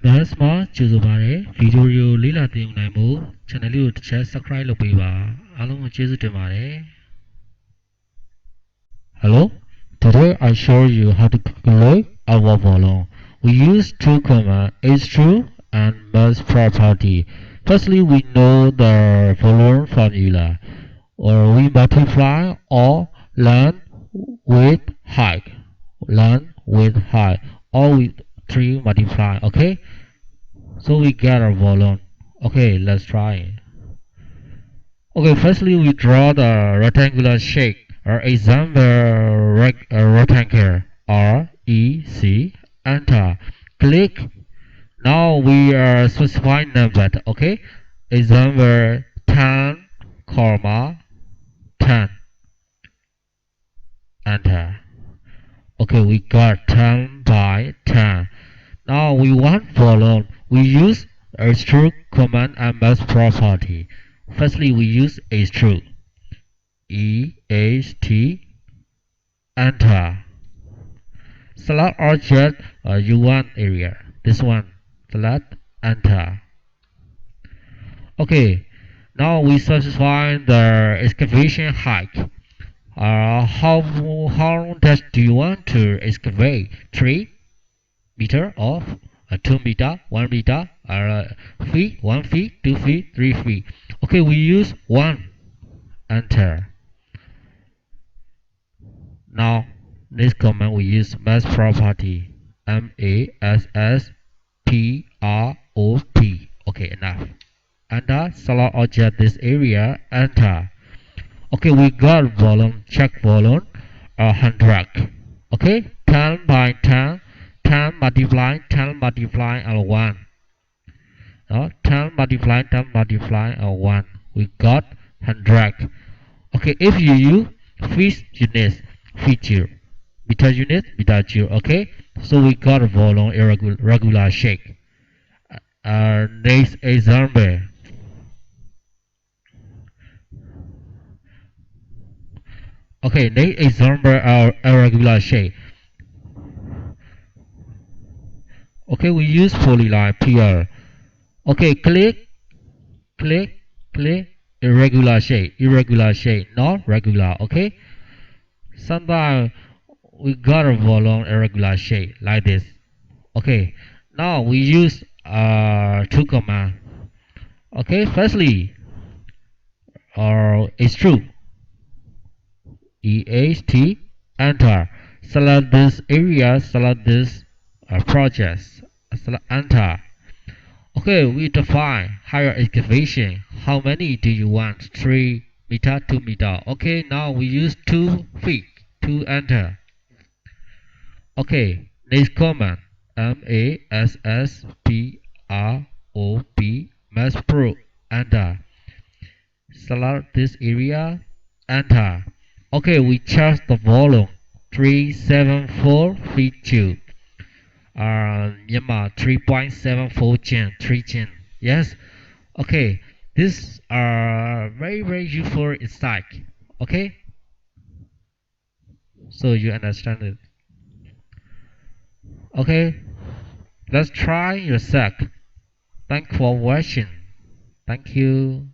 That's more choose about video lila team name channel to chat subscribe lopiba along choose tomare. Hello, today I show you how to calculate our volume. We use two commands h2 and mass property. Firstly, we know the volume formula, or we multiply all length with height, or with 3 multiply. Okay, so we get our volume. Okay, let's try. Okay, firstly we draw the rectangular shape or example rectangle REC, enter, click. Now we are specifying number. Okay, example 10, 10, enter. Okay, we got 10 by 10. Now we want volume. We use extrude command and mass property. Firstly, we use extrude. EXT, enter. Select object you want area. This one. Select, enter. Okay. Now we specify the excavation height. How much do you want to excavate? 3 meter or 2 meter, 1 meter, feet, 1 feet, 2 feet, 3 feet. Okay, we use 1. Enter. Now, this command we use mass property. MASSPROP. Okay, enough. Enter. Select object this area. Enter. Okay, we got volume. Check volume. 100. Okay, 10 by 10. 10 multiply and 1. 10 multiply 1. We got 100. Okay, if you use feet units, feature, meter unit, meter joule. Okay, so we got a volume irregular shape. Next example. Okay, next example irregular shape. Okay, we use polyline PR. Okay, click, irregular shape, not regular. Okay, sometimes we got a volume irregular shape like this. Okay, now we use two commands. Okay, firstly, extrude, EXT, enter. Select this area, select this project, select enter. Okay, we define higher excavation. How many do you want? 3 meter, 2 meter. Okay, now we use 2 feet to enter. Okay, next command. MASSPROP, mass pro, enter. Select this area, enter. Okay, we charge the volume 374 feet cube. Myanmar 3.74 Chen, 3 Chen. Yes. Okay, these are very useful insight. Okay, so you understand it. Okay, let's try yourself. Thanks for watching. Thank you.